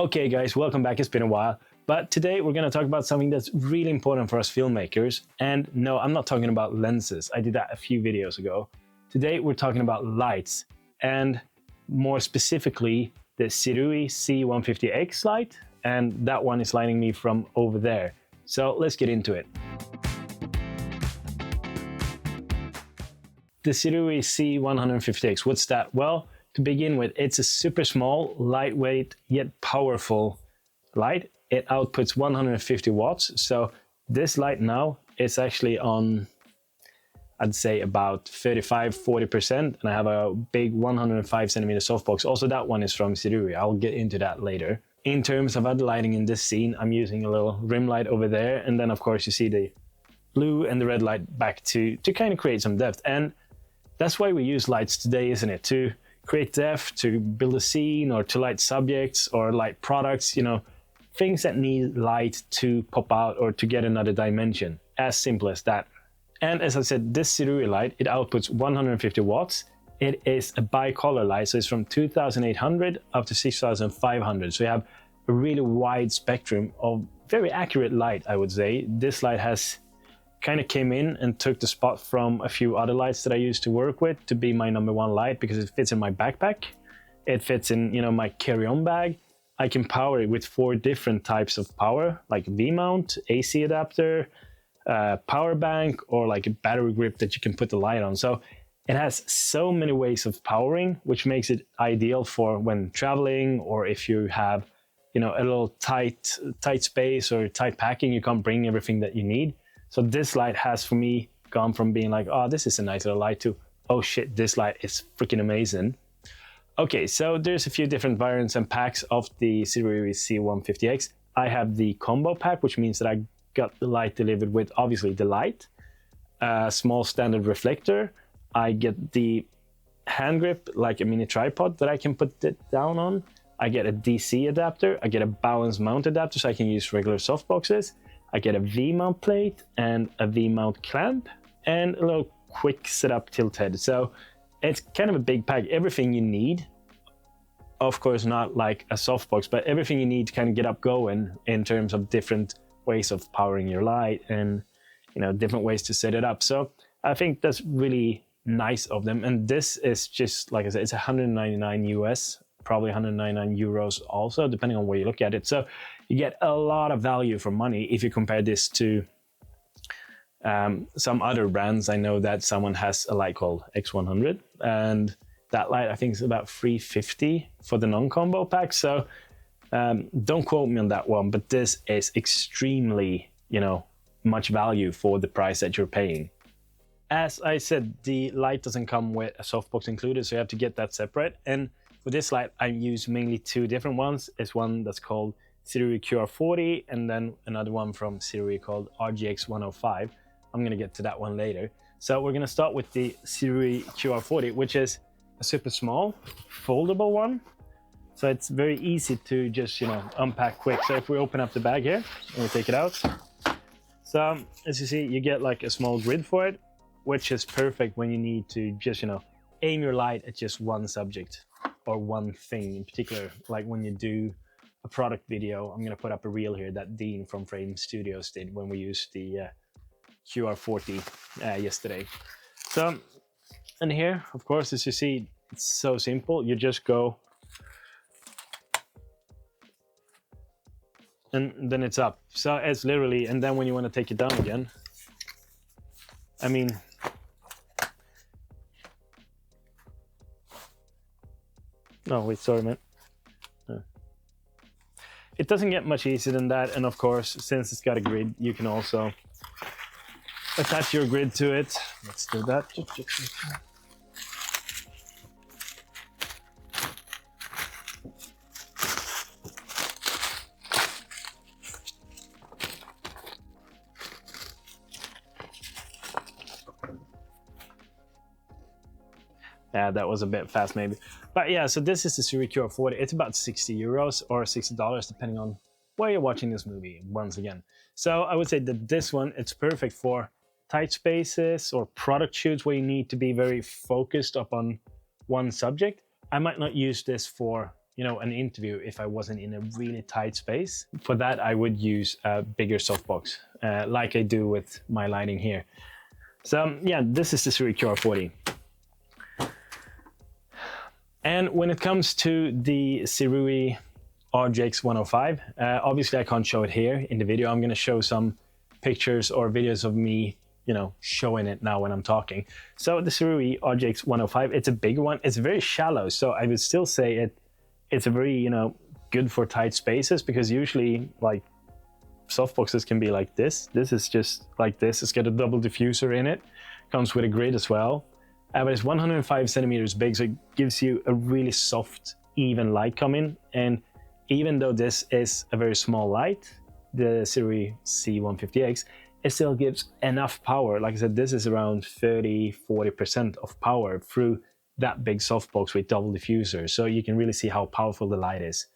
Okay guys, welcome back. It's been a while, but today we're going to talk about something that's really important for us filmmakers. And no, I'm not talking about lenses. I did that a few videos ago. Today we're talking about lights, and more specifically the Sirui C150X light, and that one is lighting me from over there. So let's get into it. The Sirui C150X, what's that? Well, to begin with, it's a super small, lightweight, yet powerful light. It outputs 150 watts. So this light now is actually on, I'd say about 35–40%. And I have a big 105 centimeter softbox. Also, that one is from Sirui. I'll get into that later. In terms of other lighting in this scene, I'm using a little rim light over there. And then of course you see the blue and the red light back to kind of create some depth. And that's why we use lights today, isn't it? To create depth, to build a scene, or to light subjects or light products, you know, things that need light to pop out or to get another dimension. As simple as that. And as I said, this Sirui light, it outputs 150 watts. It is a bicolor light, so it's from 2800 up to 6500. So you have a really wide spectrum of very accurate light, I would say. This light has kind of came in and took the spot from a few other lights that I used to work with to be my #1 light, because it fits in my backpack. It fits in, you know, my carry-on bag. I can power it with 4 different types of power, like V-mount, AC adapter, power bank, or like a battery grip that you can put the light on. So it has so many ways of powering, which makes it ideal for when traveling, or if you have, you know, a little tight space or tight packing, you can't bring everything that you need. So this light has, for me, gone from being like, oh, this is a nice little light, to, oh shit, this light is freaking amazing. Okay, so there's a few different variants and packs of the Sirui C150X. I have the combo pack, which means that I got the light delivered with, obviously, the light, a small standard reflector. I get the hand grip, like a mini tripod that I can put it down on. I get a DC adapter. I get a balance mount adapter, so I can use regular softboxes. I get a V-mount plate and a V-mount clamp and a little quick setup tilt head. So it's kind of a big pack, everything you need. Of course, not like a softbox, but everything you need to kind of get up going in terms of different ways of powering your light and, you know, different ways to set it up. So I think that's really nice of them. And this is just, like I said, it's 199 US, probably 199 euros also, depending on where you look at it. So you get a lot of value for money if you compare this to some other brands. I know that someone has a light called X100, and that light I think is about 350 for the non-combo pack. So don't quote me on that one, but this is extremely, you know, much value for the price that you're paying. As I said, the light doesn't come with a softbox included, so you have to get that separate. And for this light, I use mainly 2 different ones. It's one that's called Sirui QR40, and then another one from Sirui called RGX105. I'm going to get to that one later. So we're going to start with the Sirui QR40, which is a super small, foldable one. So it's very easy to just, you know, unpack quick. So if we open up the bag here and we take it out. So as you see, you get like a small grid for it, which is perfect when you need to just, you know, aim your light at just one subject or one thing in particular. Like when you do a product video, I'm going to put up a reel here that Dean from Frame Studios did when we used the QR40 yesterday. So, and here, of course, as you see, it's so simple. You just go and then it's up. So it's literally, and then when you want to take it down again, I mean, no, wait, sorry, man. It doesn't get much easier than that. And of course, since it's got a grid, you can also attach your grid to it. Let's do that. Yeah, that was a bit fast maybe. But yeah, so this is the Sirui QR40. It's about 60 euros or $60 depending on where you're watching this movie, once again. So I would say that this one, it's perfect for tight spaces or product shoots where you need to be very focused upon one subject. I might not use this for you know, an interview if I wasn't in a really tight space. For that, I would use a bigger softbox, like I do with my lighting here. So yeah, this is the Sirui QR40. And when it comes to the Sirui RGX105, obviously I can't show it here in the video. I'm going to show some pictures or videos of me, you know, showing it now when I'm talking. So the Sirui RGX105, it's a bigger one. It's very shallow, so I would still say it's a very, you know, good for tight spaces, because usually like softboxes can be like this. This is just like this. It's got a double diffuser in it. Comes with a grid as well. But it's 105 centimeters big, so it gives you a really soft, even light coming. And even though this is a very small light, the Sirui C150X, it still gives enough power. Like I said, this is around 30–40% of power through that big softbox with double diffuser. So you can really see how powerful the light is.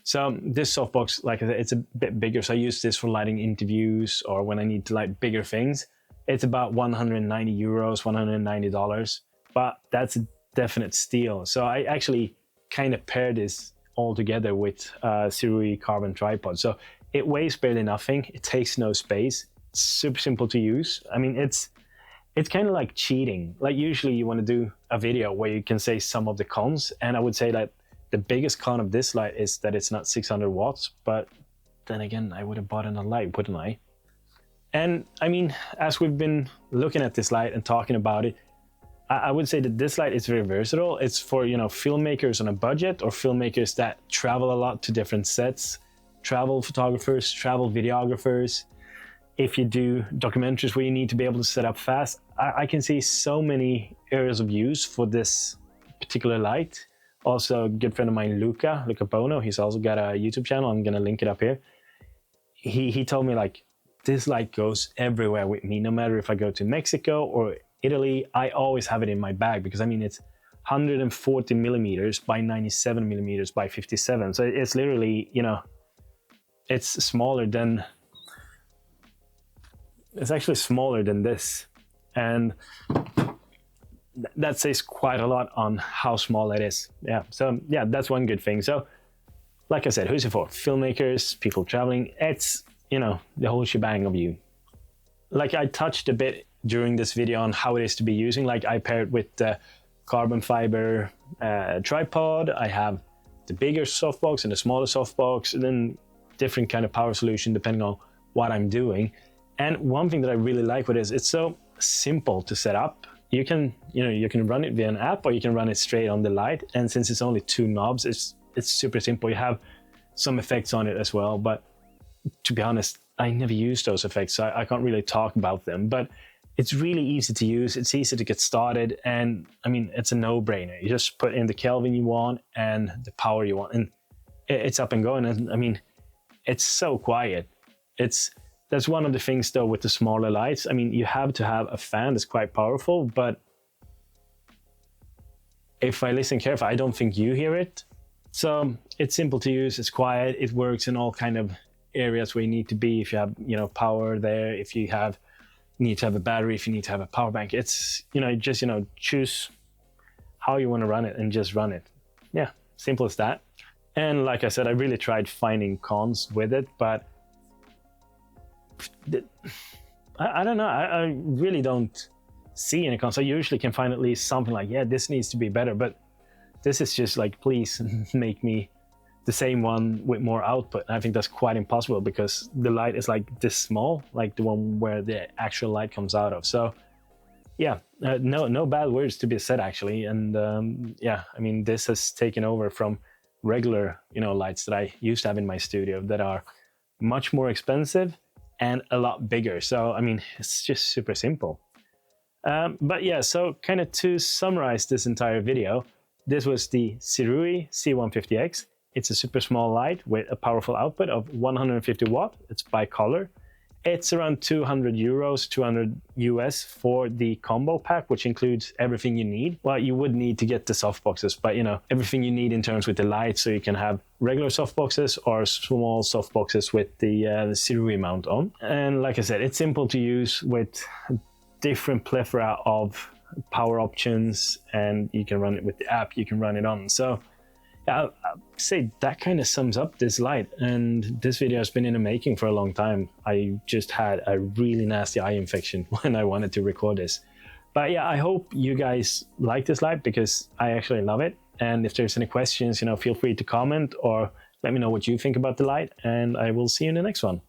So this softbox, like I said, it's a bit bigger. So I use this for lighting interviews or when I need to light bigger things. It's about 190 euros, $190, but that's a definite steal. So I actually kind of pair this all together with Sirui carbon tripod. So it weighs barely nothing. It takes no space. It's super simple to use. I mean, it's kind of like cheating. Like usually you want to do a video where you can say some of the cons. And I would say that the biggest con of this light is that it's not 600 watts, but then again, I would have bought another light, wouldn't I? And I mean, as we've been looking at this light and talking about it, I would say that this light is very versatile. It's for, you know, filmmakers on a budget or filmmakers that travel a lot to different sets, travel photographers, travel videographers. If you do documentaries where you need to be able to set up fast, I can see so many areas of use for this particular light. Also, a good friend of mine, Luca Bono, he's also got a YouTube channel. I'm gonna link it up here. He told me like, this light goes everywhere with me, no matter if I go to Mexico or Italy. I always have it in my bag because I mean, it's 140 millimeters by 97 millimeters by 57. So it's literally, you know, it's smaller than, it's actually smaller than this. And that says quite a lot on how small it is. Yeah, so yeah, that's one good thing. So like I said, who's it for? Filmmakers, people traveling. It's, you know, the whole shebang of you. Like I touched a bit during this video on how it is to be using. Like I paired with the carbon fiber tripod. I have the bigger softbox and the smaller softbox, and then different kind of power solution depending on what I'm doing. And one thing that I really like with it is it's so simple to set up. You can, you know, you can run it via an app or you can run it straight on the light. And since it's only 2 knobs, it's super simple. You have some effects on it as well, but to be honest, I never use those effects, so I can't really talk about them. But it's really easy to use. It's easy to get started, and I mean, it's a no-brainer. You just put in the Kelvin you want and the power you want, and it's up and going. And I mean, it's so quiet. That's one of the things though with the smaller lights. I mean, you have to have a fan that's quite powerful, but if I listen carefully, I don't think you hear it. So it's simple to use. It's quiet. It works in all kind of areas where you need to be. If you have, you know, power there, if you need to have a battery, if you need to have a power bank, it's, you know, just, you know, choose how you want to run it and just run it. Yeah, simple as that. And like I said, I really tried finding cons with it, but I don't know. I really don't see any cons. I usually can find at least something like, yeah, this needs to be better, but this is just like, please make me the same one with more output. And I think that's quite impossible because the light is like this small, like the one where the actual light comes out of. So yeah, no bad words to be said actually. And yeah, I mean, this has taken over from regular, you know, lights that I used to have in my studio that are much more expensive and a lot bigger. So I mean, it's just super simple. But yeah, so kind of to summarize this entire video, this was the Sirui C150X. It's a super small light with a powerful output of 150 watt. It's bicolor. It's around 200 euros, 200 US for the combo pack, which includes everything you need. Well, you would need to get the softboxes, but you know, everything you need in terms with the light, so you can have regular softboxes or small softboxes with the Sirui mount on. And like I said, it's simple to use with different plethora of power options, and you can run it with the app, you can run it on. So I'll say that kind of sums up this light, and this video has been in the making for a long time. I just had a really nasty eye infection when I wanted to record this. But yeah, I hope you guys like this light because I actually love it. And if there's any questions, feel free to comment or let me know what you think about the light, and I will see you in the next one.